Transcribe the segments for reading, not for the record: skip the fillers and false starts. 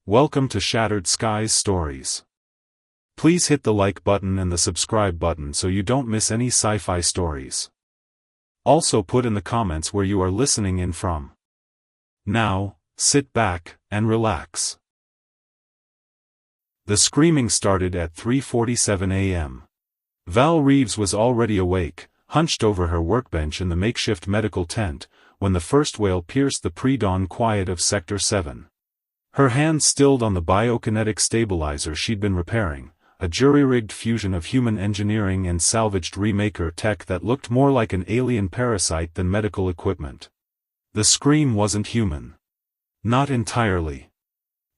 Welcome to Shattered Skies Stories. Please hit the like button and the subscribe button so you don't miss any sci-fi stories. Also put in the comments where you are listening in from. Now, sit back and relax. The screaming started at 3:47 a.m. Val Reeves was already awake, hunched over her workbench in the makeshift medical tent, when the first wail pierced the pre-dawn quiet of Sector 7. Her hand stilled on the biokinetic stabilizer she'd been repairing, a jury-rigged fusion of human engineering and salvaged remaker tech that looked more like an alien parasite than medical equipment. The scream wasn't human. Not entirely.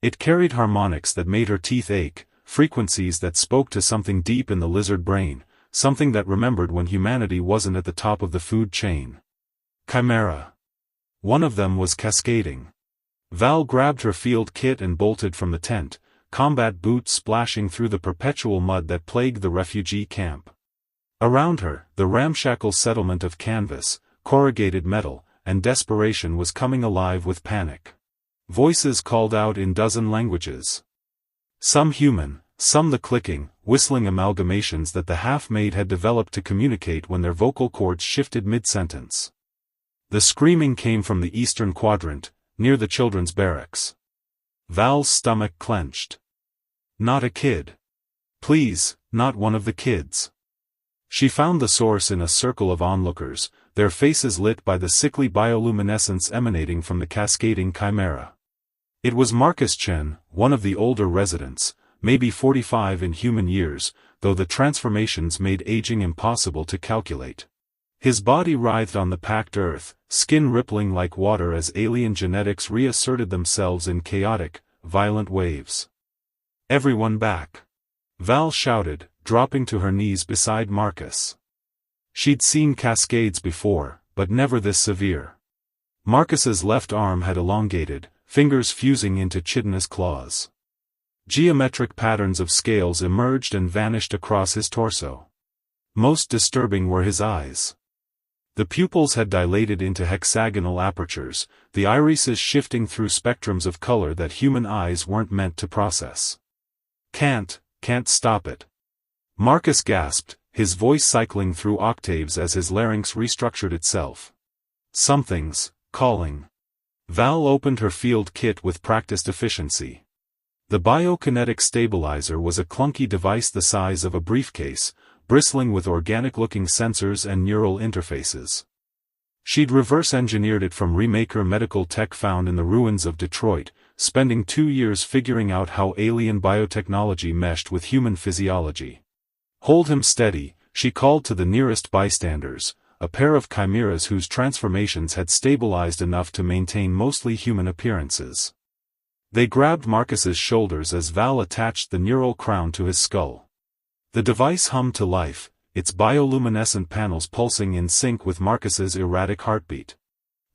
It carried harmonics that made her teeth ache, frequencies that spoke to something deep in the lizard brain, something that remembered when humanity wasn't at the top of the food chain. Chimera. One of them was cascading. Val grabbed her field kit and bolted from the tent, combat boots splashing through the perpetual mud that plagued the refugee camp. Around her, the ramshackle settlement of canvas, corrugated metal, and desperation was coming alive with panic. Voices called out in dozen languages. Some human, some the clicking, whistling amalgamations that the half-made had developed to communicate when their vocal cords shifted mid-sentence. The screaming came from the eastern quadrant, near the children's barracks. Val's stomach clenched. Not a kid. Please, not one of the kids. She found the source in a circle of onlookers, their faces lit by the sickly bioluminescence emanating from the cascading chimera. It was Marcus Chen, one of the older residents, maybe 45 in human years, though the transformations made aging impossible to calculate. His body writhed on the packed earth, skin rippling like water as alien genetics reasserted themselves in chaotic, violent waves. "Everyone back!" Val shouted, dropping to her knees beside Marcus. She'd seen cascades before, but never this severe. Marcus's left arm had elongated, fingers fusing into chitinous claws. Geometric patterns of scales emerged and vanished across his torso. Most disturbing were his eyes. The pupils had dilated into hexagonal apertures, the irises shifting through spectrums of color that human eyes weren't meant to process. Can't stop it." Marcus gasped, his voice cycling through octaves as his larynx restructured itself. "Something's calling." Val opened her field kit with practiced efficiency. The biokinetic stabilizer was a clunky device the size of a briefcase, bristling with organic-looking sensors and neural interfaces. She'd reverse-engineered it from remaker medical tech found in the ruins of Detroit, spending 2 years figuring out how alien biotechnology meshed with human physiology. "Hold him steady," she called to the nearest bystanders, a pair of chimeras whose transformations had stabilized enough to maintain mostly human appearances. They grabbed Marcus's shoulders as Val attached the neural crown to his skull. The device hummed to life, its bioluminescent panels pulsing in sync with Marcus's erratic heartbeat.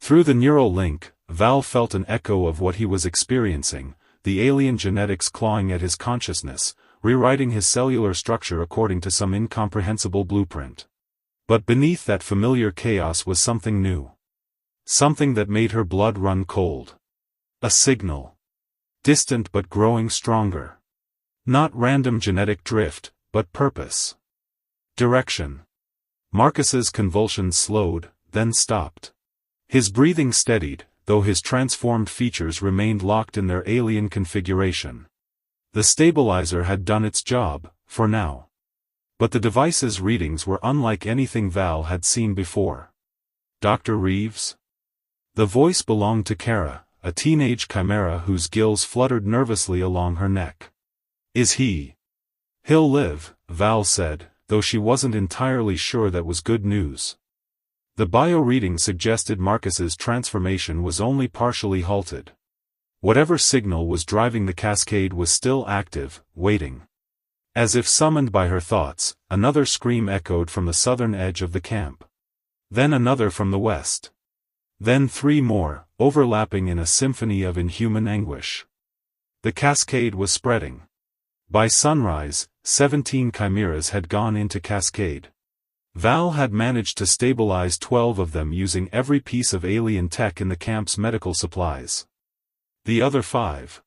Through the neural link, Val felt an echo of what he was experiencing, the alien genetics clawing at his consciousness, rewriting his cellular structure according to some incomprehensible blueprint. But beneath that familiar chaos was something new. Something that made her blood run cold. A signal. Distant but growing stronger. Not random genetic drift, but purpose. Direction. Marcus's convulsions slowed, then stopped. His breathing steadied, though his transformed features remained locked in their alien configuration. The stabilizer had done its job, for now. But the device's readings were unlike anything Val had seen before. "Dr. Reeves?" The voice belonged to Kara, a teenage chimera whose gills fluttered nervously along her neck. "Is he?" "He'll live," Val said, though she wasn't entirely sure that was good news. The bio-reading suggested Marcus's transformation was only partially halted. Whatever signal was driving the cascade was still active, waiting. As if summoned by her thoughts, another scream echoed from the southern edge of the camp. Then another from the west. Then 3 more, overlapping in a symphony of inhuman anguish. The cascade was spreading. By sunrise, 17 chimeras had gone into cascade. Val had managed to stabilize 12 of them using every piece of alien tech in the camp's medical supplies. The other 5.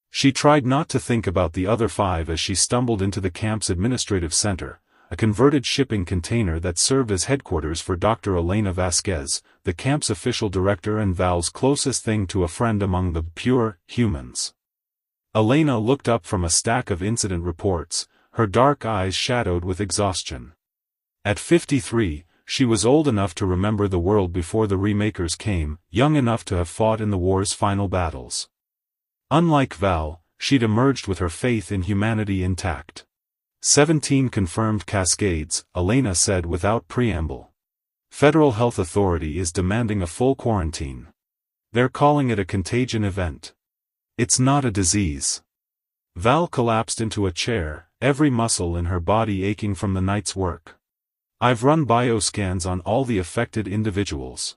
She tried not to think about the other 5 as she stumbled into the camp's administrative center, a converted shipping container that served as headquarters for Dr. Elena Vasquez, the camp's official director and Val's closest thing to a friend among the pure humans. Elena looked up from a stack of incident reports, her dark eyes shadowed with exhaustion. At 53, she was old enough to remember the world before the Remakers came, young enough to have fought in the war's final battles. Unlike Val, she'd emerged with her faith in humanity intact. 17 confirmed cascades, Elena said without preamble. Federal Health Authority is demanding a full quarantine. They're calling it a contagion event. It's not a disease. Val collapsed into a chair, every muscle in her body aching from the night's work. I've run bioscans on all the affected individuals.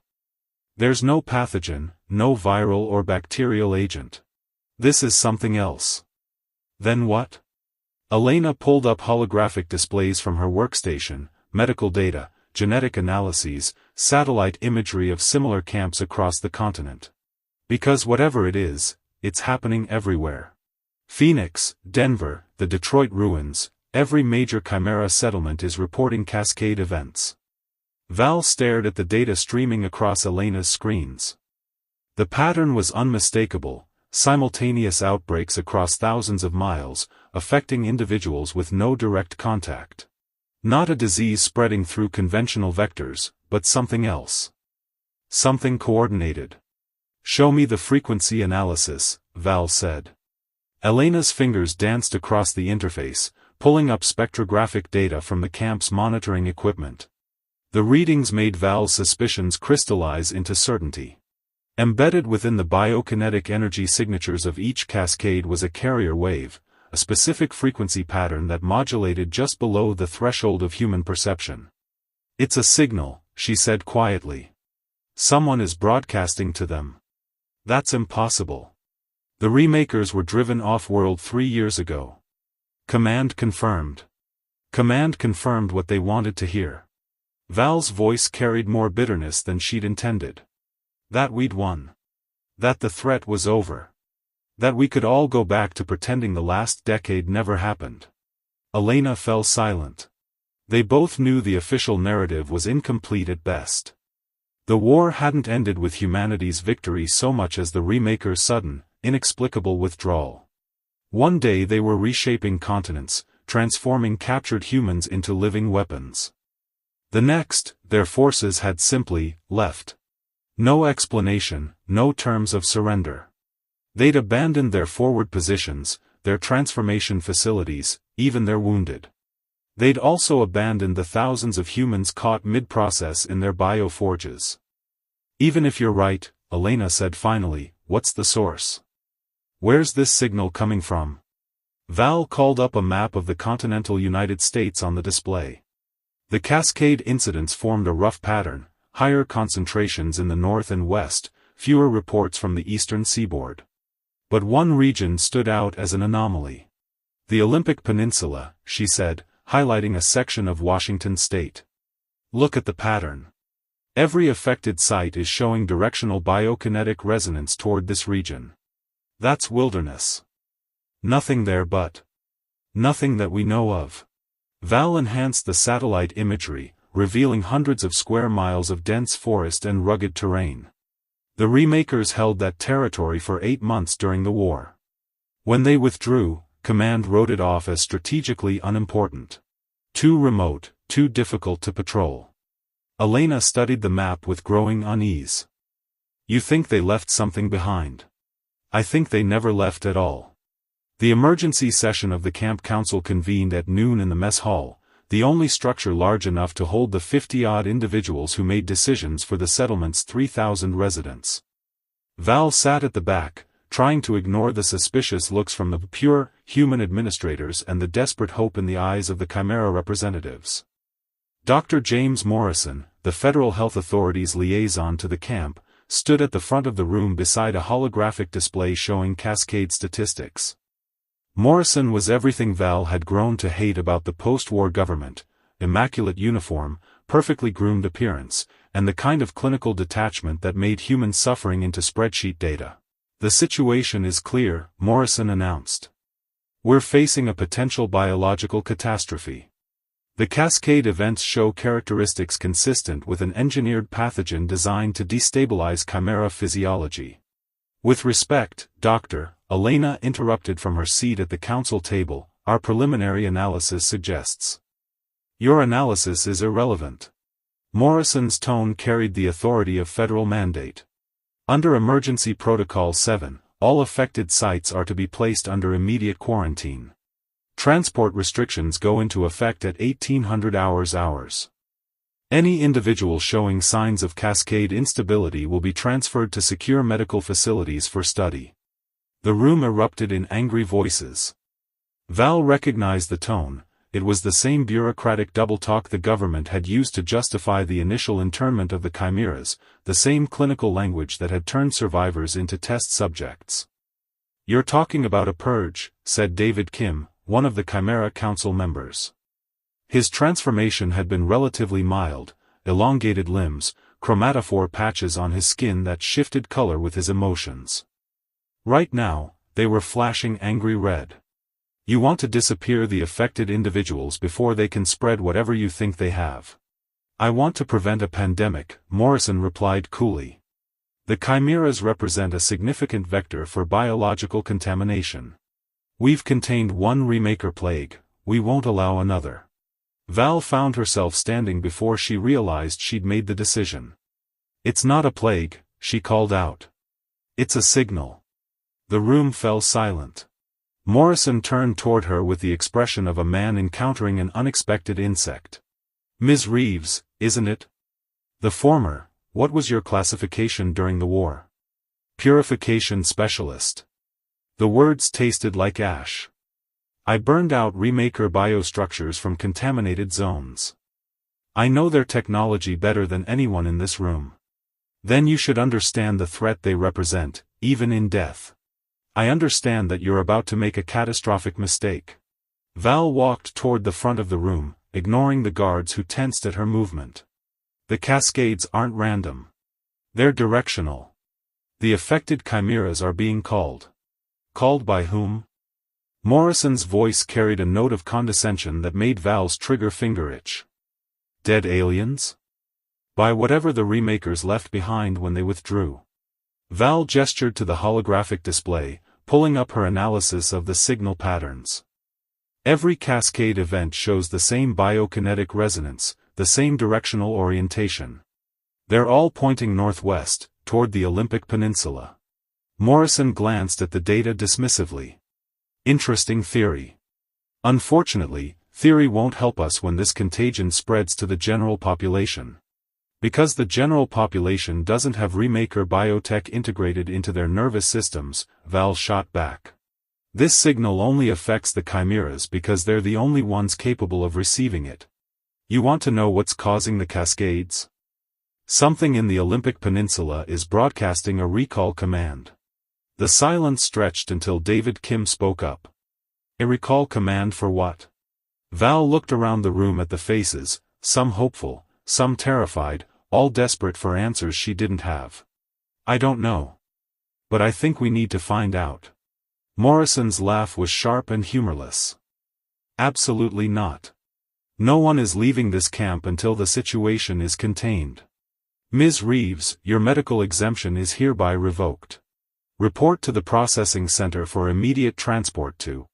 There's no pathogen, no viral or bacterial agent. This is something else. Then what? Elena pulled up holographic displays from her workstation, medical data, genetic analyses, satellite imagery of similar camps across the continent. Because whatever it is, it's happening everywhere. Phoenix, Denver, the Detroit ruins, every major Chimera settlement is reporting cascade events. Val stared at the data streaming across Elena's screens. The pattern was unmistakable, simultaneous outbreaks across thousands of miles, affecting individuals with no direct contact. Not a disease spreading through conventional vectors, but something else. Something coordinated. Show me the frequency analysis, Val said. Elena's fingers danced across the interface, pulling up spectrographic data from the camp's monitoring equipment. The readings made Val's suspicions crystallize into certainty. Embedded within the biokinetic energy signatures of each cascade was a carrier wave, a specific frequency pattern that modulated just below the threshold of human perception. It's a signal, she said quietly. Someone is broadcasting to them. That's impossible. The Remakers were driven off-world 3 years ago. Command confirmed. Command confirmed what they wanted to hear. Val's voice carried more bitterness than she'd intended. That we'd won. That the threat was over. That we could all go back to pretending the last decade never happened. Elena fell silent. They both knew the official narrative was incomplete at best. The war hadn't ended with humanity's victory so much as the Remakers' sudden, inexplicable withdrawal. One day they were reshaping continents, transforming captured humans into living weapons. The next, their forces had simply left. No explanation, no terms of surrender. They'd abandoned their forward positions, their transformation facilities, even their wounded. They'd also abandoned the thousands of humans caught mid-process in their bioforges. Even if you're right, Elena said finally, what's the source? Where's this signal coming from? Val called up a map of the continental United States on the display. The cascade incidents formed a rough pattern, higher concentrations in the north and west, fewer reports from the eastern seaboard. But one region stood out as an anomaly. The Olympic Peninsula, she said, highlighting a section of Washington state. Look at the pattern. Every affected site is showing directional biokinetic resonance toward this region. That's wilderness. Nothing there but. Nothing that we know of. Val enhanced the satellite imagery, revealing hundreds of square miles of dense forest and rugged terrain. The Remakers held that territory for 8 months during the war. When they withdrew, Command wrote it off as strategically unimportant. Too remote, too difficult to patrol. Elena studied the map with growing unease. You think they left something behind? I think they never left at all. The emergency session of the camp council convened at noon in the mess hall, the only structure large enough to hold the 50-odd individuals who made decisions for the settlement's 3,000 residents. Val sat at the back, trying to ignore the suspicious looks from the pure, human administrators and the desperate hope in the eyes of the Chimera representatives. Dr. James Morrison, the Federal Health Authority's liaison to the camp, stood at the front of the room beside a holographic display showing cascade statistics. Morrison was everything Val had grown to hate about the post-war government: immaculate uniform, perfectly groomed appearance, and the kind of clinical detachment that made human suffering into spreadsheet data. The situation is clear, Morrison announced. We're facing a potential biological catastrophe. The cascade events show characteristics consistent with an engineered pathogen designed to destabilize chimera physiology. With respect, Dr. Elena interrupted from her seat at the council table, our preliminary analysis suggests. Your analysis is irrelevant. Morrison's tone carried the authority of federal mandate. Under Emergency Protocol 7, all affected sites are to be placed under immediate quarantine. Transport restrictions go into effect at 1800 hours. Any individual showing signs of cascade instability will be transferred to secure medical facilities for study. The room erupted in angry voices. Val recognized the tone. It was the same bureaucratic double-talk the government had used to justify the initial internment of the chimeras, the same clinical language that had turned survivors into test subjects. You're talking about a purge, said David Kim, one of the Chimera Council members. His transformation had been relatively mild, elongated limbs, chromatophore patches on his skin that shifted color with his emotions. Right now, they were flashing angry red. You want to disappear the affected individuals before they can spread whatever you think they have. I want to prevent a pandemic, Morrison replied coolly. The chimeras represent a significant vector for biological contamination. We've contained one remaker plague, we won't allow another. Val found herself standing before she realized she'd made the decision. It's not a plague, she called out. It's a signal. The room fell silent. Morrison turned toward her with the expression of a man encountering an unexpected insect. Ms. Reeves, isn't it? The former. What was your classification during the war? Purification specialist. The words tasted like ash. I burned out remaker biostructures from contaminated zones. I know their technology better than anyone in this room. Then you should understand the threat they represent, even in death. I understand that you're about to make a catastrophic mistake. Val walked toward the front of the room, ignoring the guards who tensed at her movement. The cascades aren't random. They're directional. The affected chimeras are being called. Called by whom? Morrison's voice carried a note of condescension that made Val's trigger finger itch. Dead aliens? By whatever the remakers left behind when they withdrew. Val gestured to the holographic display, pulling up her analysis of the signal patterns. Every cascade event shows the same biokinetic resonance, the same directional orientation. They're all pointing northwest, toward the Olympic Peninsula. Morrison glanced at the data dismissively. Interesting theory. Unfortunately, theory won't help us when this contagion spreads to the general population. Because the general population doesn't have remaker biotech integrated into their nervous systems, Val shot back. This signal only affects the chimeras because they're the only ones capable of receiving it. You want to know what's causing the cascades? Something in the Olympic Peninsula is broadcasting a recall command. The silence stretched until David Kim spoke up. A recall command for what? Val looked around the room at the faces, some hopeful, some terrified, all desperate for answers she didn't have. I don't know. But I think we need to find out. Morrison's laugh was sharp and humorless. Absolutely not. No one is leaving this camp until the situation is contained. Ms. Reeves, your medical exemption is hereby revoked. Report to the processing center for immediate transport to.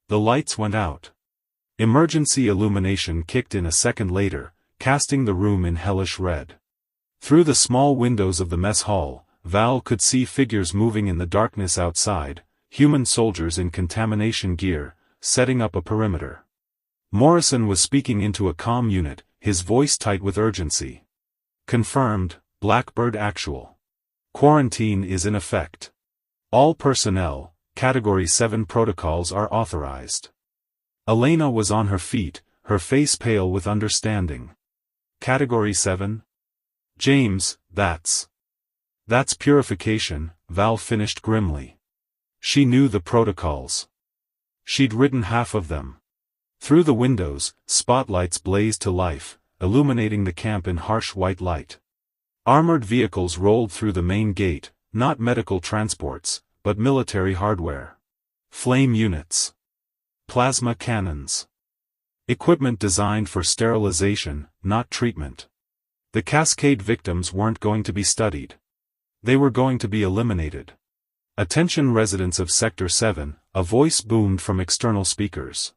The lights went out. Emergency illumination kicked in a second later, casting the room in hellish red. Through the small windows of the mess hall, Val could see figures moving in the darkness outside, human soldiers in contamination gear, setting up a perimeter. Morrison was speaking into a comm unit, his voice tight with urgency. Confirmed, Blackbird Actual. Quarantine is in effect. All personnel, Category 7 protocols are authorized. Elena was on her feet, her face pale with understanding. Category 7? James, that's purification, Val finished grimly. She knew the protocols. She'd written half of them. Through the windows, spotlights blazed to life, illuminating the camp in harsh white light. Armored vehicles rolled through the main gate, not medical transports, but military hardware. Flame units. Plasma cannons. Equipment designed for sterilization, not treatment. The Cascade victims weren't going to be studied. They were going to be eliminated. Attention residents of Sector 7, a voice boomed from external speakers.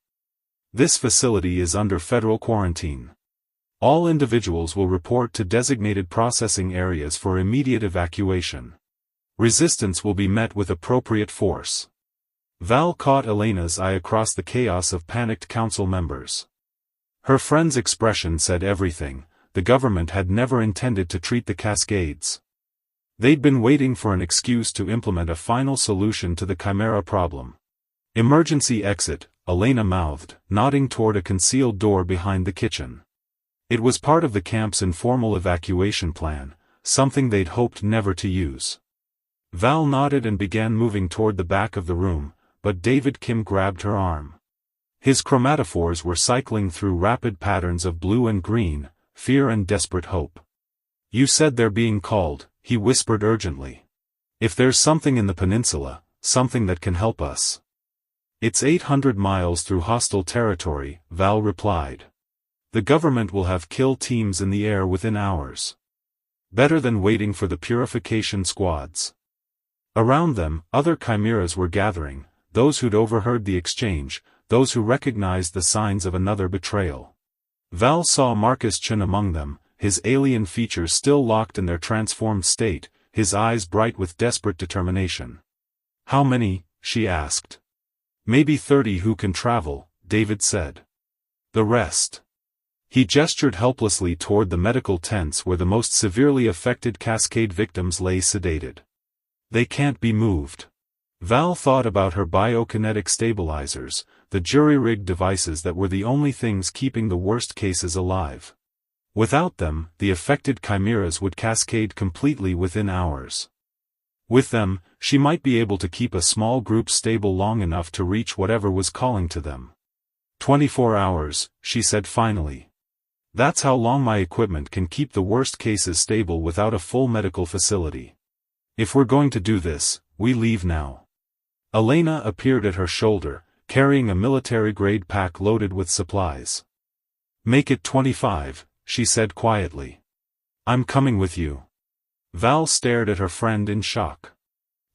This facility is under federal quarantine. All individuals will report to designated processing areas for immediate evacuation. Resistance will be met with appropriate force. Val caught Elena's eye across the chaos of panicked council members. Her friend's expression said everything. The government had never intended to treat the Cascades. They'd been waiting for an excuse to implement a final solution to the Chimera problem. Emergency exit, Elena mouthed, nodding toward a concealed door behind the kitchen. It was part of the camp's informal evacuation plan, something they'd hoped never to use. Val nodded and began moving toward the back of the room, but David Kim grabbed her arm. His chromatophores were cycling through rapid patterns of blue and green, fear and desperate hope. "You said they're being called," he whispered urgently. "If there's something in the peninsula, something that can help us." "It's 800 miles through hostile territory," Val replied. "The government will have kill teams in the air within hours. Better than waiting for the purification squads." Around them, other chimeras were gathering, those who'd overheard the exchange, those who recognized the signs of another betrayal. Val saw Marcus Chen among them, his alien features still locked in their transformed state, his eyes bright with desperate determination. "How many?" she asked. "Maybe 30 who can travel," David said. "The rest?" He gestured helplessly toward the medical tents where the most severely affected Cascade victims lay sedated. "They can't be moved." Val thought about her biokinetic stabilizers, the jury-rigged devices that were the only things keeping the worst cases alive. Without them, the affected chimeras would cascade completely within hours. With them, she might be able to keep a small group stable long enough to reach whatever was calling to them. 24 hours, she said finally. "That's how long my equipment can keep the worst cases stable without a full medical facility. If we're going to do this, we leave now." Elena appeared at her shoulder, carrying a military-grade pack loaded with supplies. "Make it 25, she said quietly. "I'm coming with you." Val stared at her friend in shock.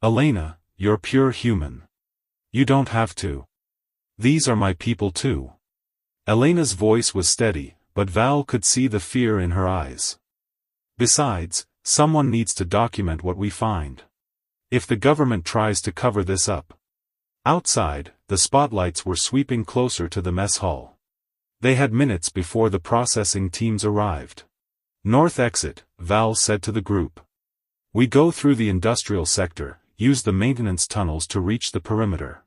"Elena, you're pure human. You don't have to. These are my people too." Elena's voice was steady, but Val could see the fear in her eyes. "Besides, someone needs to document what we find. If the government tries to cover this up." Outside, the spotlights were sweeping closer to the mess hall. They had minutes before the processing teams arrived. "North exit," Val said to the group. "We go through the industrial sector, use the maintenance tunnels to reach the perimeter.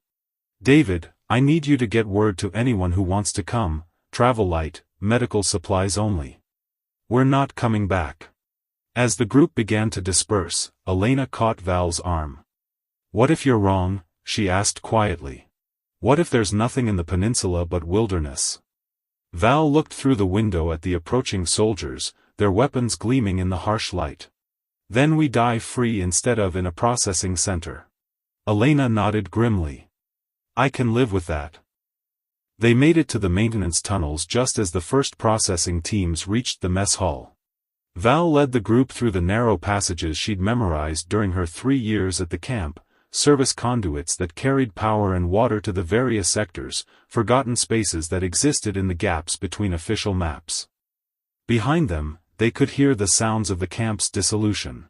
David, I need you to get word to anyone who wants to come, travel light, medical supplies only. We're not coming back." As the group began to disperse, Elena caught Val's arm. "What if you're wrong?" she asked quietly. "What if there's nothing in the peninsula but wilderness?" Val looked through the window at the approaching soldiers, their weapons gleaming in the harsh light. "Then we die free instead of in a processing center." Elena nodded grimly. "I can live with that." They made it to the maintenance tunnels just as the first processing teams reached the mess hall. Val led the group through the narrow passages she'd memorized during her 3 years at the camp, service conduits that carried power and water to the various sectors, forgotten spaces that existed in the gaps between official maps. Behind them, they could hear the sounds of the camp's dissolution.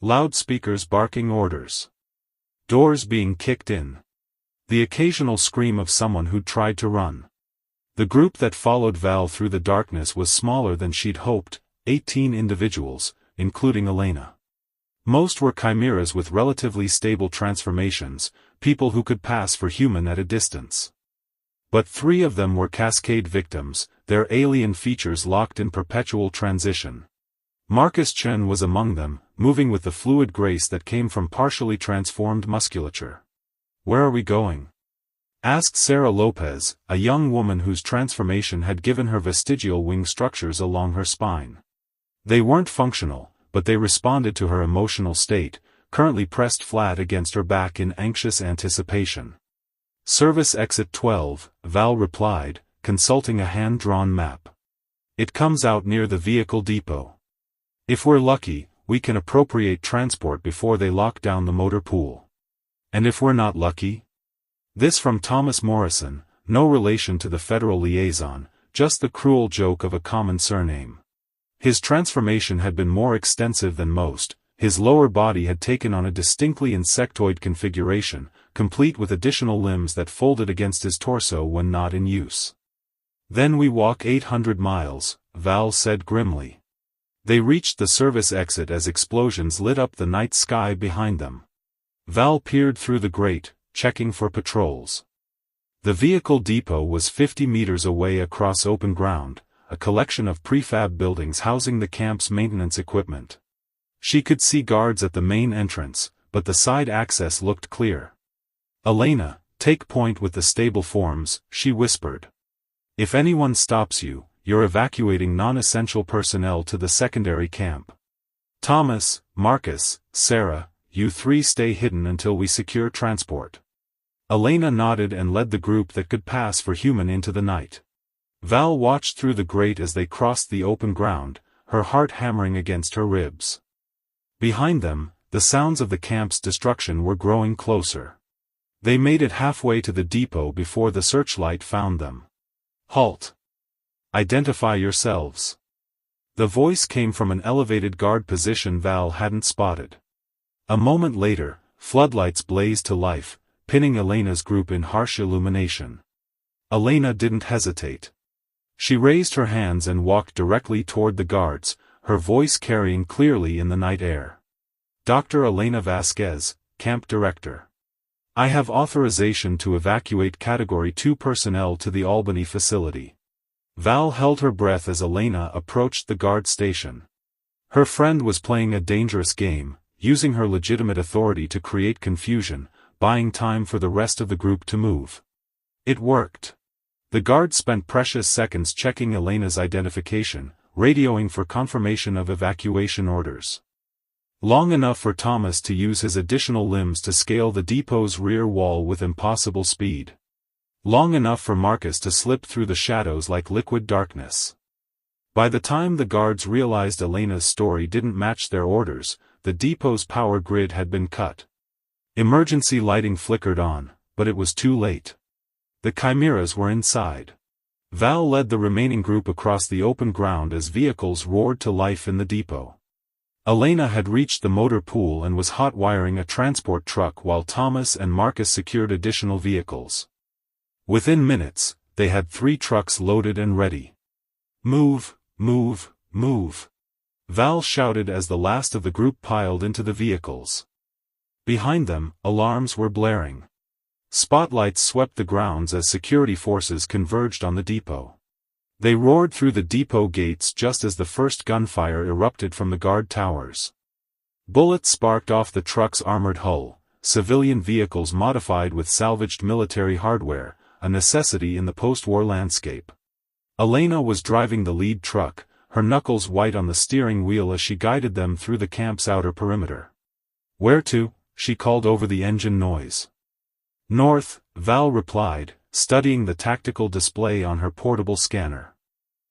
Loudspeakers barking orders. Doors being kicked in. The occasional scream of someone who'd tried to run. The group that followed Val through the darkness was smaller than she'd hoped, 18 individuals, including Elena. Most were chimeras with relatively stable transformations, people who could pass for human at a distance. But 3 of them were Cascade victims, their alien features locked in perpetual transition. Marcus Chen was among them, moving with the fluid grace that came from partially transformed musculature. "Where are we going?" asked Sarah Lopez, a young woman whose transformation had given her vestigial wing structures along her spine. They weren't functional, but they responded to her emotional state, currently pressed flat against her back in anxious anticipation. "Service exit 12, Val replied, consulting a hand-drawn map. "It comes out near the vehicle depot. If we're lucky, we can appropriate transport before they lock down the motor pool. And if we're not lucky?" This from Thomas Morrison, no relation to the federal liaison, just the cruel joke of a common surname. His transformation had been more extensive than most. His lower body had taken on a distinctly insectoid configuration, complete with additional limbs that folded against his torso when not in use. "Then we walk 800 miles, Val said grimly. They reached the service exit as explosions lit up the night sky behind them. Val peered through the grate, checking for patrols. The vehicle depot was 50 meters away across open ground, a collection of prefab buildings housing the camp's maintenance equipment. She could see guards at the main entrance, but the side access looked clear. "Elena, take point with the stable forms," she whispered. "If anyone stops you, you're evacuating non-essential personnel to the secondary camp. Thomas, Marcus, Sarah, you three stay hidden until we secure transport." Elena nodded and led the group that could pass for human into the night. Val watched through the grate as they crossed the open ground, her heart hammering against her ribs. Behind them, the sounds of the camp's destruction were growing closer. They made it halfway to the depot before the searchlight found them. "Halt! Identify yourselves." The voice came from an elevated guard position Val hadn't spotted. A moment later, floodlights blazed to life, pinning Elena's group in harsh illumination. Elena didn't hesitate. She raised her hands and walked directly toward the guards, her voice carrying clearly in the night air. "Dr. Elena Vasquez, Camp Director. I have authorization to evacuate Category 2 personnel to the Albany facility." Val held her breath as Elena approached the guard station. Her friend was playing a dangerous game, using her legitimate authority to create confusion, buying time for the rest of the group to move. It worked. The guard spent precious seconds checking Elena's identification, radioing for confirmation of evacuation orders. Long enough for Thomas to use his additional limbs to scale the depot's rear wall with impossible speed. Long enough for Marcus to slip through the shadows like liquid darkness. By the time the guards realized Elena's story didn't match their orders, the depot's power grid had been cut. Emergency lighting flickered on, but it was too late. The chimeras were inside. Val led the remaining group across the open ground as vehicles roared to life in the depot. Elena had reached the motor pool and was hot wiring a transport truck while Thomas and Marcus secured additional vehicles. Within minutes, they had 3 trucks loaded and ready. "Move, move, move," Val shouted as the last of the group piled into the vehicles. Behind them, alarms were blaring. Spotlights swept the grounds as security forces converged on the depot. They roared through the depot gates just as the first gunfire erupted from the guard towers. Bullets sparked off the truck's armored hull, civilian vehicles modified with salvaged military hardware, a necessity in the post-war landscape. Elena was driving the lead truck, her knuckles white on the steering wheel as she guided them through the camp's outer perimeter. "Where to?" she called over the engine noise. "North," Val replied, studying the tactical display on her portable scanner.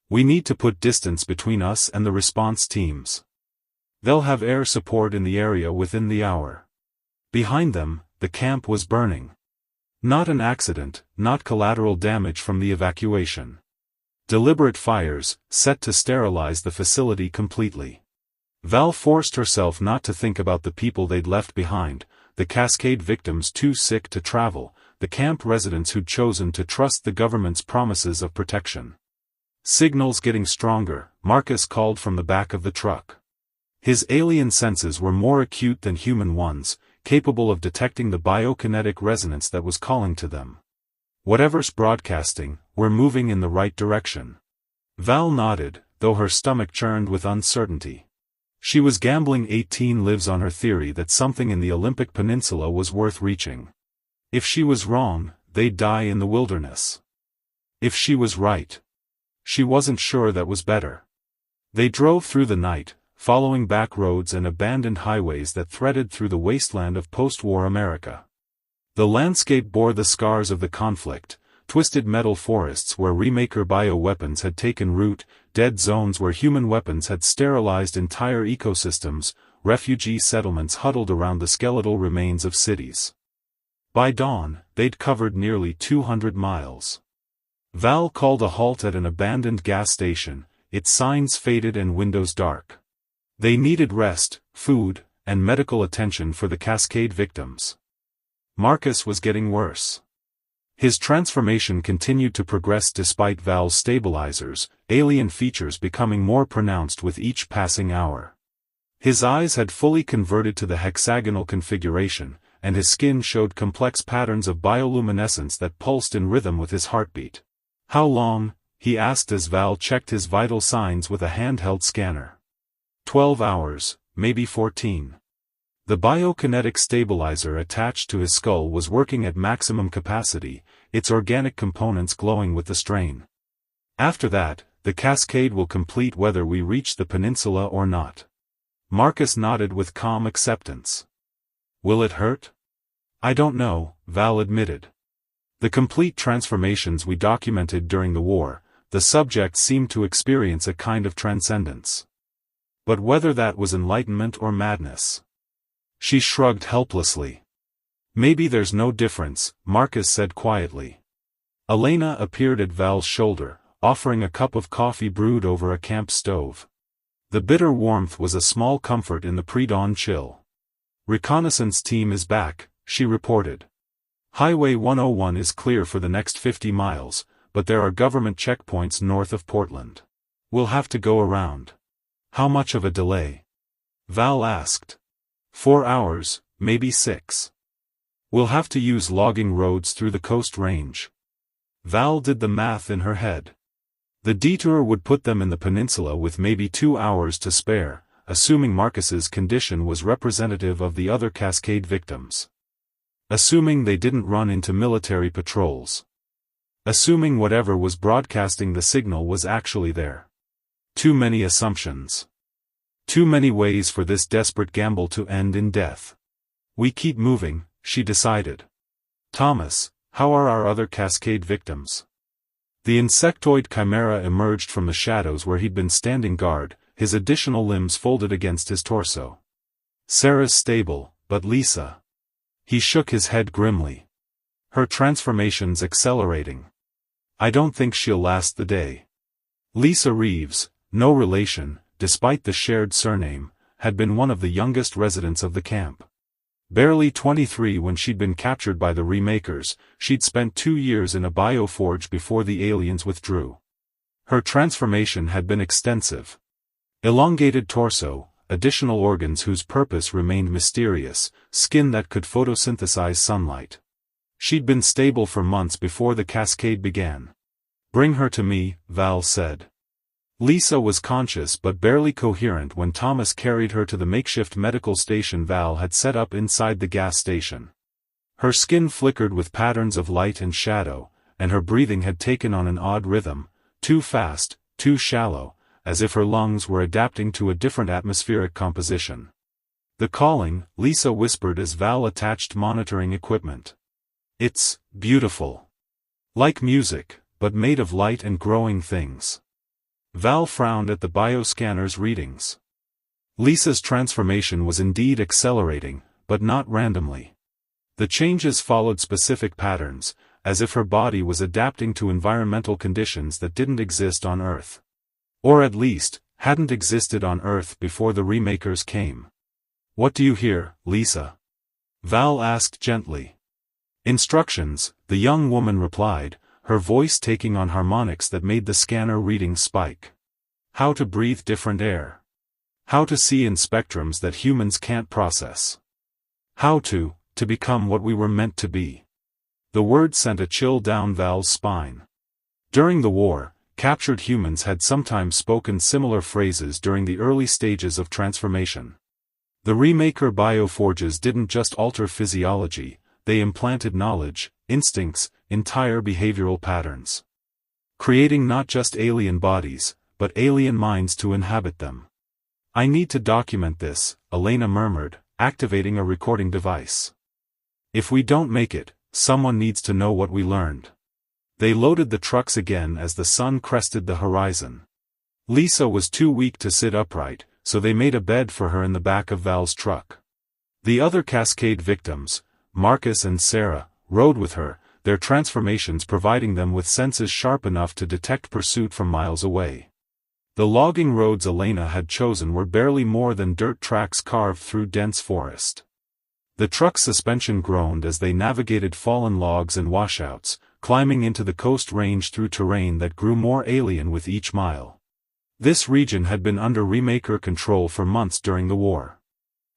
"We need to put distance between us and the response teams. They'll have air support in the area within the hour." Behind them, the camp was burning. Not an accident, not collateral damage from the evacuation. Deliberate fires, set to sterilize the facility completely. Val forced herself not to think about the people they'd left behind, the Cascade victims too sick to travel, the camp residents who'd chosen to trust the government's promises of protection. Signals getting stronger, Marcus called from the back of the truck. His alien senses were more acute than human ones, capable of detecting the biokinetic resonance that was calling to them. "Whatever's broadcasting, we're moving in the right direction." Val nodded, though her stomach churned with uncertainty. She was gambling 18 lives on her theory that something in the Olympic Peninsula was worth reaching. If she was wrong, they'd die in the wilderness. If she was right, she wasn't sure that was better. They drove through the night, following back roads and abandoned highways that threaded through the wasteland of post-war America. The landscape bore the scars of the conflict: twisted metal forests where remaker bioweapons had taken root, dead zones where human weapons had sterilized entire ecosystems, refugee settlements huddled around the skeletal remains of cities. By dawn, they'd covered nearly 200 miles. Val called a halt at an abandoned gas station, its signs faded and windows dark. They needed rest, food, and medical attention for the Cascade victims. Marcus was getting worse. His transformation continued to progress despite Val's stabilizers, alien features becoming more pronounced with each passing hour. His eyes had fully converted to the hexagonal configuration, and his skin showed complex patterns of bioluminescence that pulsed in rhythm with his heartbeat. "How long?" he asked as Val checked his vital signs with a handheld scanner. 12 hours, maybe 14. The biokinetic stabilizer attached to his skull was working at maximum capacity, its organic components glowing with the strain. "After that, the cascade will complete whether we reach the peninsula or not." Marcus nodded with calm acceptance. "Will it hurt?" "I don't know," Val admitted. The complete transformations we documented during the war, the subjects seemed to experience a kind of transcendence. But whether that was enlightenment or madness. She shrugged helplessly. "Maybe there's no difference," Marcus said quietly. Elena appeared at Val's shoulder, offering a cup of coffee brewed over a camp stove. The bitter warmth was a small comfort in the pre-dawn chill. "Reconnaissance team is back," she reported. "Highway 101 is clear for the next 50 miles, but there are government checkpoints north of Portland. We'll have to go around." "How much of a delay?" Val asked. 4 hours, maybe 6. "We'll have to use logging roads through the Coast Range." Val did the math in her head. The detour would put them in the peninsula with maybe 2 hours to spare, assuming Marcus's condition was representative of the other Cascade victims. Assuming they didn't run into military patrols. Assuming whatever was broadcasting the signal was actually there. Too many assumptions. Too many ways for this desperate gamble to end in death. "We keep moving," she decided. "Thomas, how are our other Cascade victims?" The insectoid chimera emerged from the shadows where he'd been standing guard, his additional limbs folded against his torso. "Sarah's stable, but Lisa." He shook his head grimly. "Her transformation's accelerating. I don't think she'll last the day." Lisa Reeves, no relation, despite the shared surname, had been one of the youngest residents of the camp. Barely 23 when she'd been captured by the remakers, she'd spent 2 years in a bioforge before the aliens withdrew. Her transformation had been extensive. Elongated torso, additional organs whose purpose remained mysterious, skin that could photosynthesize sunlight. She'd been stable for months before the cascade began. "Bring her to me," Val said. Lisa was conscious but barely coherent when Thomas carried her to the makeshift medical station Val had set up inside the gas station. Her skin flickered with patterns of light and shadow, and her breathing had taken on an odd rhythm, too fast, too shallow, as if her lungs were adapting to a different atmospheric composition. "The calling," Lisa whispered as Val attached monitoring equipment. "It's beautiful. Like music, but made of light and growing things." Val frowned at the bioscanner's readings. Lisa's transformation was indeed accelerating, but not randomly. The changes followed specific patterns, as if her body was adapting to environmental conditions that didn't exist on Earth. Or at least, hadn't existed on Earth before the remakers came. "What do you hear, Lisa?" Val asked gently. "Instructions," the young woman replied, her voice taking on harmonics that made the scanner readings spike. "How to breathe different air. How to see in spectrums that humans can't process. How to become what we were meant to be." The word sent a chill down Val's spine. During the war, captured humans had sometimes spoken similar phrases during the early stages of transformation. The remaker bioforges didn't just alter physiology, they implanted knowledge, instincts, entire behavioral patterns. Creating not just alien bodies, but alien minds to inhabit them. I need to document this, Elena murmured, activating a recording device. If we don't make it, someone needs to know what we learned. They loaded the trucks again as the sun crested the horizon. Lisa was too weak to sit upright, so they made a bed for her in the back of Val's truck. The other Cascade victims, Marcus and Sarah, rode with her, their transformations providing them with senses sharp enough to detect pursuit from miles away. The logging roads Elena had chosen were barely more than dirt tracks carved through dense forest. The truck's suspension groaned as they navigated fallen logs and washouts, climbing into the coast range through terrain that grew more alien with each mile. This region had been under remaker control for months during the war.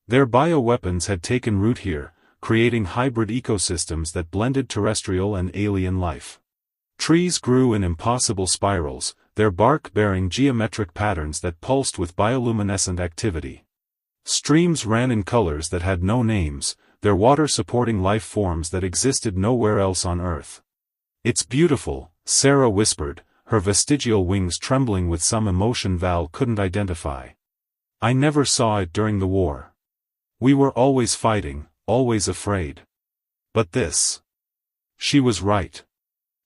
Their bioweapons had taken root here, creating hybrid ecosystems that blended terrestrial and alien life. Trees grew in impossible spirals, their bark bearing geometric patterns that pulsed with bioluminescent activity. Streams ran in colors that had no names, their water supporting life forms that existed nowhere else on Earth. "It's beautiful," Sarah whispered, her vestigial wings trembling with some emotion Val couldn't identify. "I never saw it during the war. We were always fighting, always afraid. But this." She was right.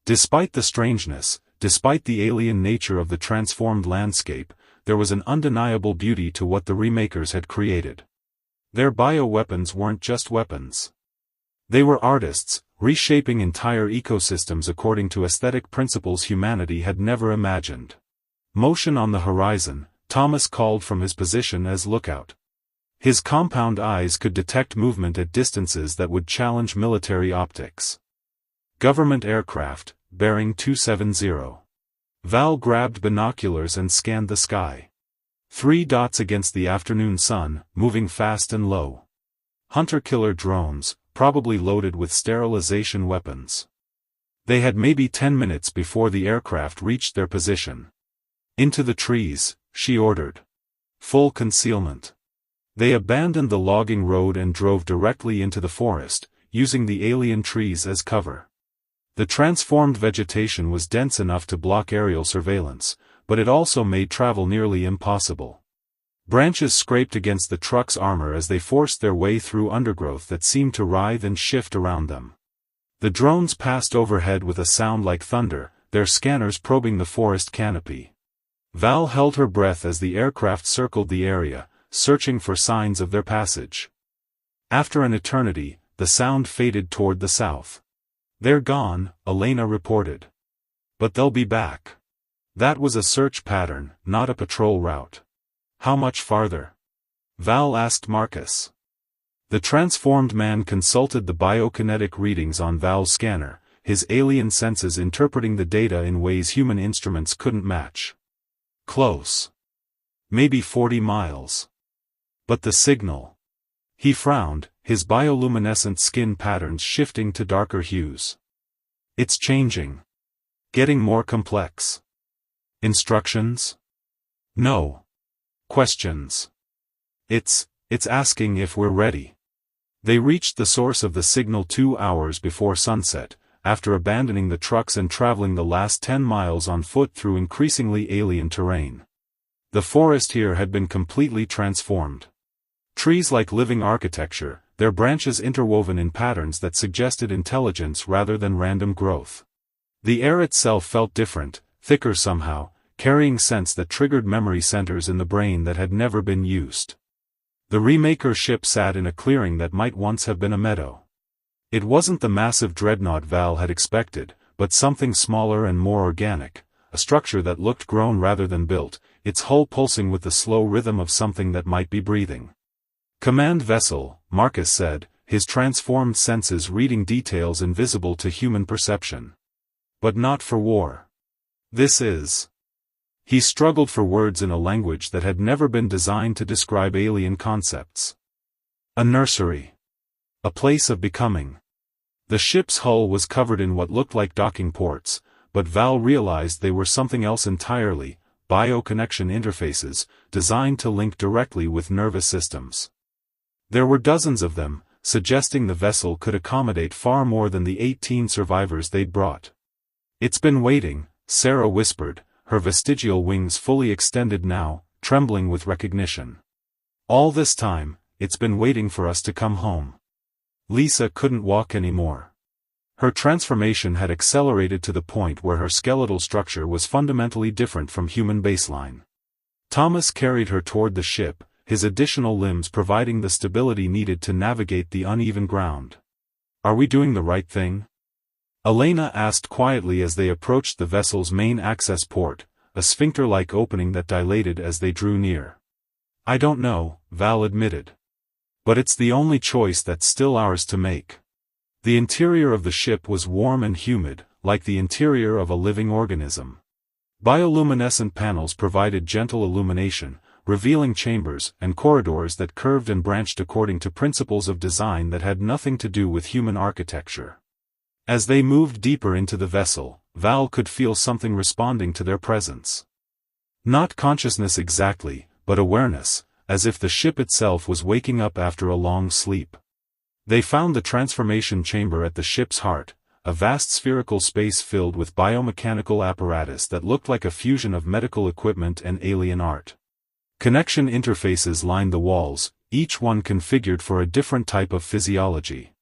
Despite the strangeness, despite the alien nature of the transformed landscape, there was an undeniable beauty to what the remakers had created. Their bioweapons weren't just weapons. They were artists, reshaping entire ecosystems according to aesthetic principles humanity had never imagined. Motion on the horizon, Thomas called from his position as lookout. His compound eyes could detect movement at distances that would challenge military optics. Government aircraft, bearing 270. Val grabbed binoculars and scanned the sky. 3 dots against the afternoon sun, moving fast and low. Hunter-killer drones, probably loaded with sterilization weapons. They had maybe 10 minutes before the aircraft reached their position. "Into the trees," she ordered. "Full concealment." They abandoned the logging road and drove directly into the forest, using the alien trees as cover. The transformed vegetation was dense enough to block aerial surveillance, but it also made travel nearly impossible. Branches scraped against the truck's armor as they forced their way through undergrowth that seemed to writhe and shift around them. The drones passed overhead with a sound like thunder, their scanners probing the forest canopy. Val held her breath as the aircraft circled the area, searching for signs of their passage. After an eternity, the sound faded toward the south. "They're gone," Elena reported. "But they'll be back." That was a search pattern, not a patrol route. "How much farther?" Val asked Marcus. The transformed man consulted the biokinetic readings on Val's scanner, his alien senses interpreting the data in ways human instruments couldn't match. "Close. Maybe 40 miles. But the signal." He frowned, his bioluminescent skin patterns shifting to darker hues. "It's changing. Getting more complex." "Instructions?" "No. Questions. It's asking if we're ready." They reached the source of the signal 2 hours before sunset, after abandoning the trucks and traveling the last 10 miles on foot through increasingly alien terrain. The forest here had been completely transformed. Trees like living architecture, their branches interwoven in patterns that suggested intelligence rather than random growth. The air itself felt different, thicker somehow, carrying scents that triggered memory centers in the brain that had never been used. The remaker ship sat in a clearing that might once have been a meadow. It wasn't the massive dreadnought Val had expected, but something smaller and more organic, a structure that looked grown rather than built, its hull pulsing with the slow rhythm of something that might be breathing. "Command vessel," Marcus said, his transformed senses reading details invisible to human perception. "But not for war. This is..." He struggled for words in a language that had never been designed to describe alien concepts. "A nursery. A place of becoming." The ship's hull was covered in what looked like docking ports, but Val realized they were something else entirely, bio-connection interfaces, designed to link directly with nervous systems. There were dozens of them, suggesting the vessel could accommodate far more than the 18 survivors they'd brought. "It's been waiting," Sarah whispered, her vestigial wings fully extended now, trembling with recognition. All this time, it's been waiting for us to come home. Lisa couldn't walk anymore. Her transformation had accelerated to the point where her skeletal structure was fundamentally different from human baseline. Thomas carried her toward the ship, his additional limbs providing the stability needed to navigate the uneven ground. Are we doing the right thing? Elena asked quietly as they approached the vessel's main access port, a sphincter-like opening that dilated as they drew near. I don't know, Val admitted. But it's the only choice that's still ours to make. The interior of the ship was warm and humid, like the interior of a living organism. Bioluminescent panels provided gentle illumination, revealing chambers and corridors that curved and branched according to principles of design that had nothing to do with human architecture. As they moved deeper into the vessel, Val could feel something responding to their presence. Not consciousness exactly, but awareness, as if the ship itself was waking up after a long sleep. They found the transformation chamber at the ship's heart, a vast spherical space filled with biomechanical apparatus that looked like a fusion of medical equipment and alien art. Connection interfaces lined the walls, each one configured for a different type of physiology.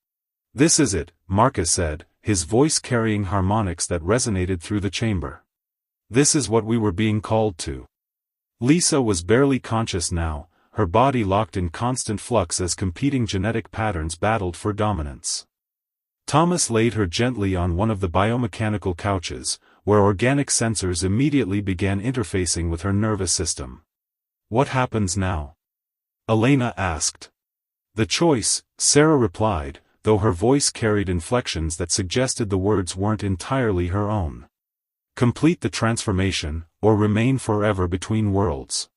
This is it, Marcus said, his voice carrying harmonics that resonated through the chamber. This is what we were being called to. Lisa was barely conscious now, her body locked in constant flux as competing genetic patterns battled for dominance. Thomas laid her gently on one of the biomechanical couches, where organic sensors immediately began interfacing with her nervous system. What happens now? Elena asked. The choice, Sarah replied, though her voice carried inflections that suggested the words weren't entirely her own. Complete the transformation, or remain forever between worlds.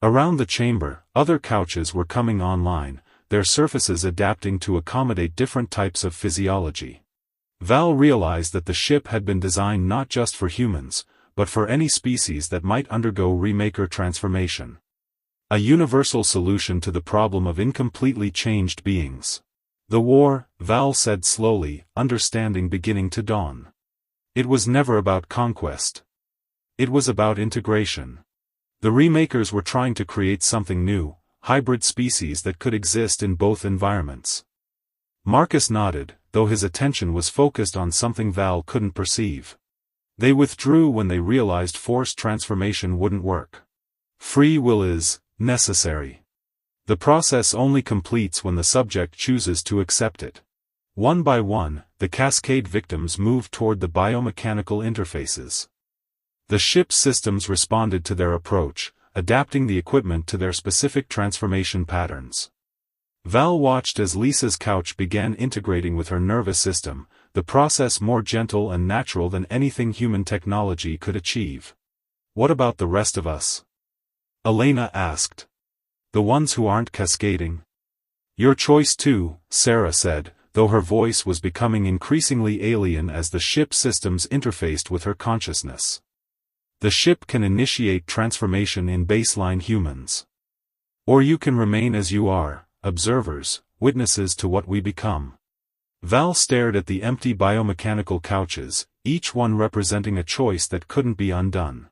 Around the chamber, other couches were coming online, their surfaces adapting to accommodate different types of physiology. Val realized that the ship had been designed not just for humans, but for any species that might undergo remaker transformation. A universal solution to the problem of incompletely changed beings. The war, Val said slowly, understanding beginning to dawn. It was never about conquest. It was about integration. The remakers were trying to create something new, hybrid species that could exist in both environments. Marcus nodded, though his attention was focused on something Val couldn't perceive. They withdrew when they realized forced transformation wouldn't work. Free will is necessary. The process only completes when the subject chooses to accept it. One by one, the cascade victims moved toward the biomechanical interfaces. The ship's systems responded to their approach, adapting the equipment to their specific transformation patterns. Val watched as Lisa's couch began integrating with her nervous system, the process more gentle and natural than anything human technology could achieve. What about the rest of us? Elena asked. The ones who aren't cascading? Your choice too, Sarah said, though her voice was becoming increasingly alien as the ship's systems interfaced with her consciousness. The ship can initiate transformation in baseline humans. Or you can remain as you are, observers, witnesses to what we become. Val stared at the empty biomechanical couches, each one representing a choice that couldn't be undone.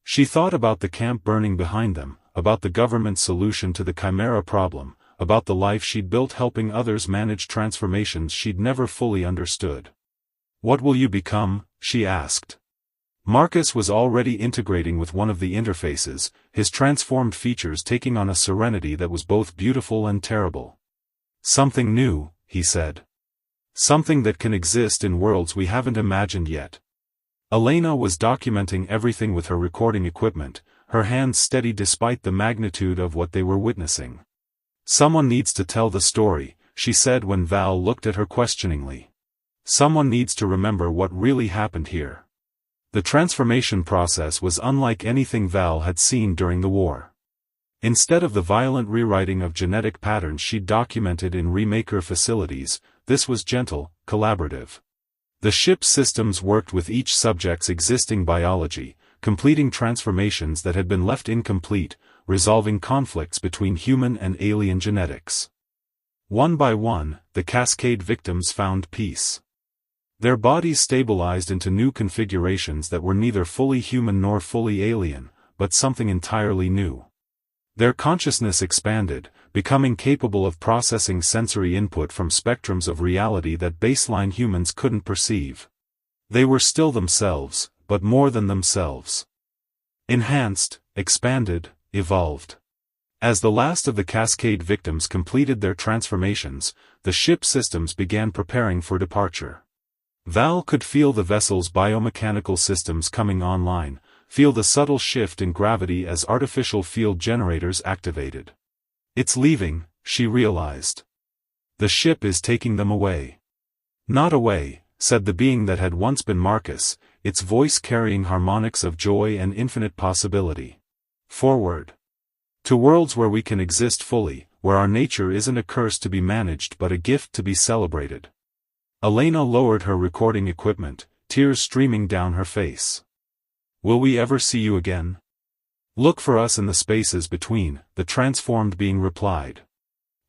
She thought about the camp burning behind them, about the government's solution to the Chimera problem, about the life she'd built helping others manage transformations she'd never fully understood. What will you become? She asked. Marcus was already integrating with one of the interfaces, his transformed features taking on a serenity that was both beautiful and terrible. Something new, he said. Something that can exist in worlds we haven't imagined yet. Elena was documenting everything with her recording equipment, her hands steady despite the magnitude of what they were witnessing. Someone needs to tell the story, she said when Val looked at her questioningly. Someone needs to remember what really happened here. The transformation process was unlike anything Val had seen during the war. Instead of the violent rewriting of genetic patterns she'd documented in remaker facilities, this was gentle, collaborative. The ship's systems worked with each subject's existing biology, completing transformations that had been left incomplete, resolving conflicts between human and alien genetics. One by one, the cascade victims found peace. Their bodies stabilized into new configurations that were neither fully human nor fully alien, but something entirely new. Their consciousness expanded, becoming capable of processing sensory input from spectrums of reality that baseline humans couldn't perceive. They were still themselves, but more than themselves. Enhanced, expanded, evolved. As the last of the Cascade victims completed their transformations, the ship systems began preparing for departure. Val could feel the vessel's biomechanical systems coming online, feel the subtle shift in gravity as artificial field generators activated. It's leaving, she realized. The ship is taking them away. Not away, said the being that had once been Marcus, its voice carrying harmonics of joy and infinite possibility. Forward. To worlds where we can exist fully, where our nature isn't a curse to be managed but a gift to be celebrated. Elena lowered her recording equipment, tears streaming down her face. Will we ever see you again? Look for us in the spaces between, the transformed being replied.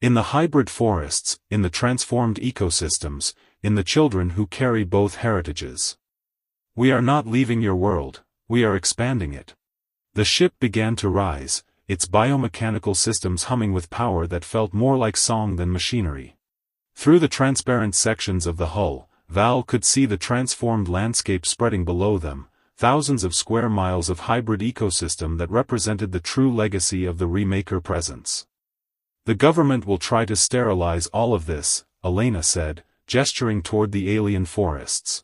In the hybrid forests, in the transformed ecosystems, in the children who carry both heritages. We are not leaving your world, we are expanding it. The ship began to rise, its biomechanical systems humming with power that felt more like song than machinery. Through the transparent sections of the hull, Val could see the transformed landscape spreading below them, thousands of square miles of hybrid ecosystem that represented the true legacy of the Remaker presence. The government will try to sterilize all of this, Elena said, gesturing toward the alien forests.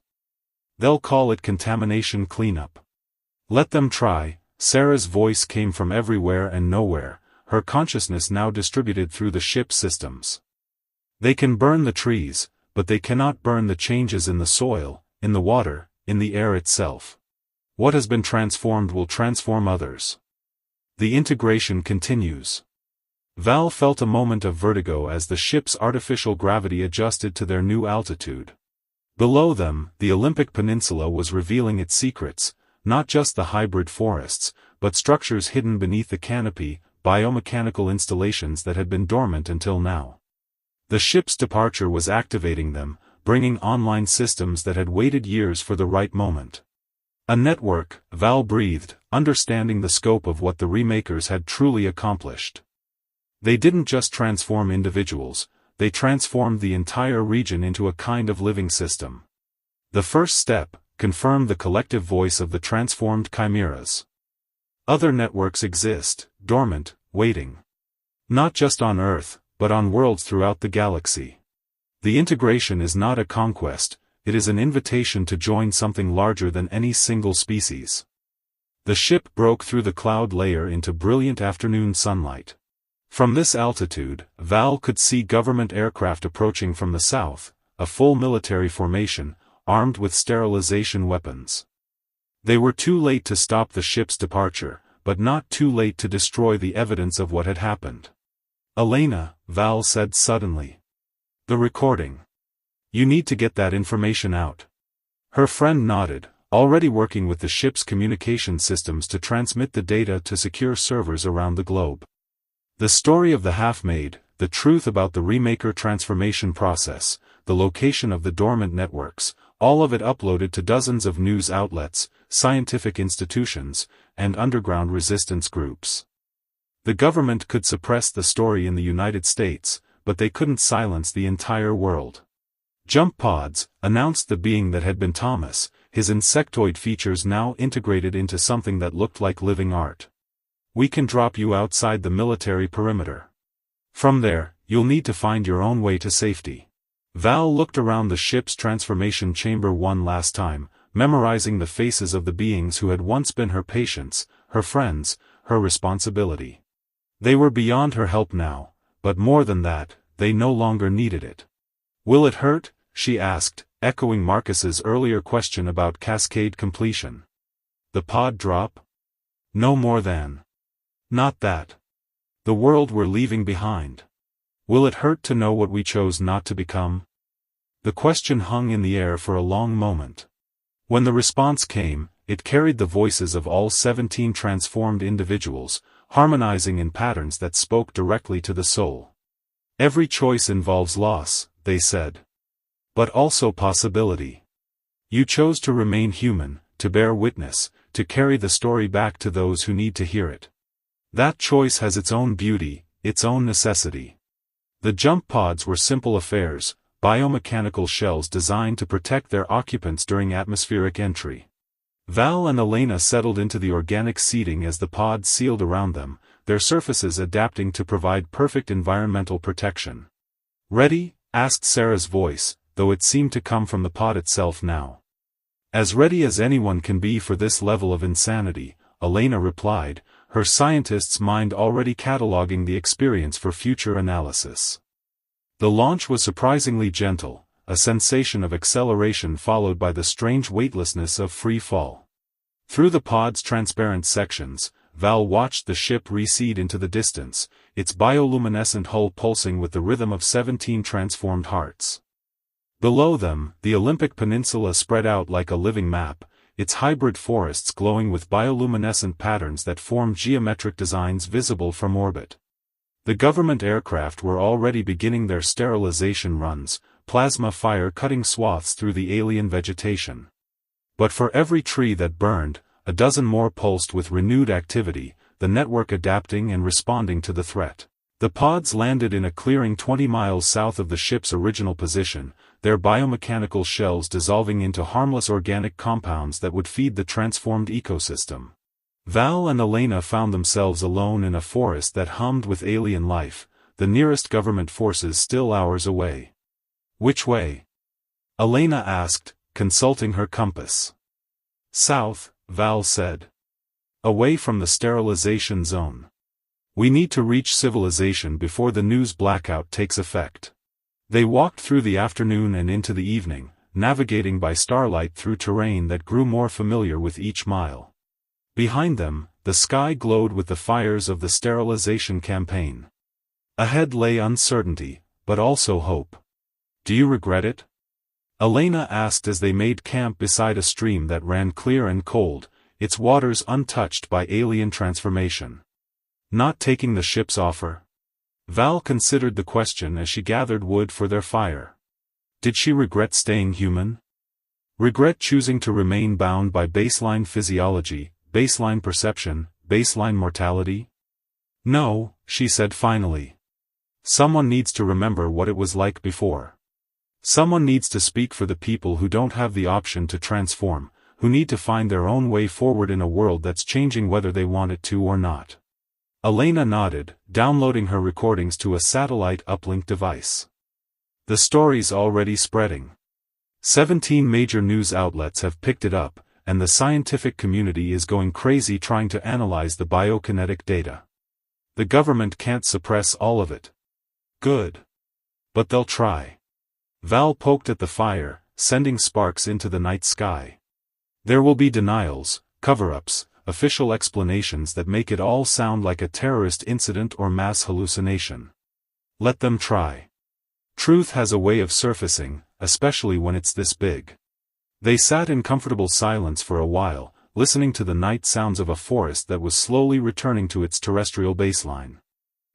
They'll call it contamination cleanup. Let them try. Sarah's voice came from everywhere and nowhere, her consciousness now distributed through the ship's systems. They can burn the trees, but they cannot burn the changes in the soil, in the water, in the air itself. What has been transformed will transform others. The integration continues. Val felt a moment of vertigo as the ship's artificial gravity adjusted to their new altitude. Below them, the Olympic Peninsula was revealing its secrets, not just the hybrid forests, but structures hidden beneath the canopy, biomechanical installations that had been dormant until now. The ship's departure was activating them, bringing online systems that had waited years for the right moment. A network, Val breathed, understanding the scope of what the Remakers had truly accomplished. They didn't just transform individuals, they transformed the entire region into a kind of living system. The first step, confirmed the collective voice of the transformed chimeras. Other networks exist, dormant, waiting. Not just on Earth, but on worlds throughout the galaxy. The integration is not a conquest, it is an invitation to join something larger than any single species. The ship broke through the cloud layer into brilliant afternoon sunlight. From this altitude, Val could see government aircraft approaching from the south, a full military formation, armed with sterilization weapons. They were too late to stop the ship's departure, but not too late to destroy the evidence of what had happened. Elena, Val said suddenly. The recording. You need to get that information out. Her friend nodded, already working with the ship's communication systems to transmit the data to secure servers around the globe. The story of the half-made, the truth about the Remaker transformation process, the location of the dormant networks, all of it uploaded to dozens of news outlets, scientific institutions, and underground resistance groups. The government could suppress the story in the United States, but they couldn't silence the entire world. Jump pods, announced the being that had been Thomas, his insectoid features now integrated into something that looked like living art. We can drop you outside the military perimeter. From there, you'll need to find your own way to safety. Val looked around the ship's transformation chamber one last time, memorizing the faces of the beings who had once been her patients, her friends, her responsibility. They were beyond her help now, but more than that, they no longer needed it. Will it hurt? She asked, echoing Marcus's earlier question about cascade completion. The pod drop? No more than. Not that. The world we're leaving behind. Will it hurt to know what we chose not to become? The question hung in the air for a long moment. When the response came, it carried the voices of all 17 transformed individuals, harmonizing in patterns that spoke directly to the soul. Every choice involves loss, they said. But also possibility. You chose to remain human, to bear witness, to carry the story back to those who need to hear it. That choice has its own beauty, its own necessity. The jump pods were simple affairs, biomechanical shells designed to protect their occupants during atmospheric entry. Val and Elena settled into the organic seating as the pods sealed around them, their surfaces adapting to provide perfect environmental protection. "Ready?" asked Sarah's voice, though it seemed to come from the pod itself now. "As ready as anyone can be for this level of insanity," Elena replied, her scientist's mind already cataloging the experience for future analysis. The launch was surprisingly gentle, a sensation of acceleration followed by the strange weightlessness of free fall. Through the pod's transparent sections, Val watched the ship recede into the distance, its bioluminescent hull pulsing with the rhythm of 17 transformed hearts. Below them, the Olympic Peninsula spread out like a living map, its hybrid forests glowing with bioluminescent patterns that formed geometric designs visible from orbit. The government aircraft were already beginning their sterilization runs, plasma fire cutting swaths through the alien vegetation. But for every tree that burned, a dozen more pulsed with renewed activity, the network adapting and responding to the threat. The pods landed in a clearing 20 miles south of the ship's original position, their biomechanical shells dissolving into harmless organic compounds that would feed the transformed ecosystem. Val and Elena found themselves alone in a forest that hummed with alien life, the nearest government forces still hours away. "Which way?" Elena asked, consulting her compass. "South," Val said. "Away from the sterilization zone. We need to reach civilization before the news blackout takes effect." They walked through the afternoon and into the evening, navigating by starlight through terrain that grew more familiar with each mile. Behind them, the sky glowed with the fires of the sterilization campaign. Ahead lay uncertainty, but also hope. "Do you regret it?" Elena asked as they made camp beside a stream that ran clear and cold, its waters untouched by alien transformation. "Not taking the ship's offer?" Val considered the question as she gathered wood for their fire. Did she regret staying human? Regret choosing to remain bound by baseline physiology, baseline perception, baseline mortality? "No," she said finally. "Someone needs to remember what it was like before. Someone needs to speak for the people who don't have the option to transform, who need to find their own way forward in a world that's changing whether they want it to or not." Elena nodded, downloading her recordings to a satellite uplink device. "The story's already spreading. 17 major news outlets have picked it up, and the scientific community is going crazy trying to analyze the biokinetic data. The government can't suppress all of it." "Good. But they'll try." Val poked at the fire, sending sparks into the night sky. "There will be denials, cover-ups, official explanations that make it all sound like a terrorist incident or mass hallucination. Let them try. Truth has a way of surfacing, especially when it's this big." They sat in comfortable silence for a while, listening to the night sounds of a forest that was slowly returning to its terrestrial baseline.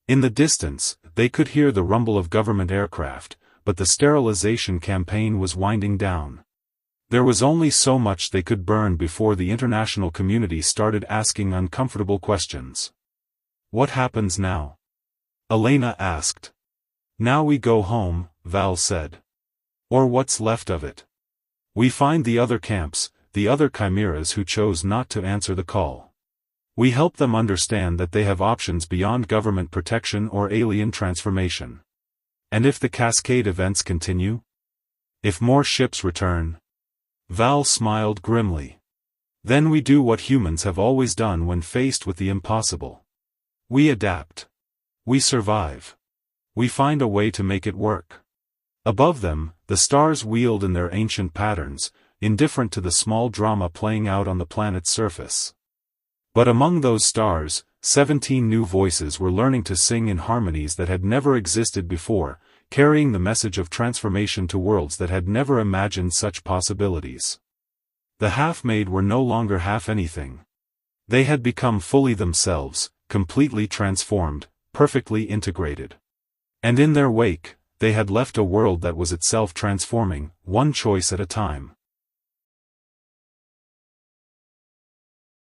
In the distance, they could hear the rumble of government aircraft, but the sterilization campaign was winding down. There was only so much they could burn before the international community started asking uncomfortable questions. "What happens now?" Elena asked. "Now we go home," Val said. "Or what's left of it. We find the other camps, the other chimeras who chose not to answer the call. We help them understand that they have options beyond government protection or alien transformation. And if the cascade events continue? If more ships return?" Val smiled grimly. "Then we do what humans have always done when faced with the impossible. We adapt. We survive. We find a way to make it work." Above them, the stars wheeled in their ancient patterns, indifferent to the small drama playing out on the planet's surface. But among those stars, 17 new voices were learning to sing in harmonies that had never existed before, carrying the message of transformation to worlds that had never imagined such possibilities. The half-made were no longer half-anything. They had become fully themselves, completely transformed, perfectly integrated. And in their wake, they had left a world that was itself transforming, one choice at a time.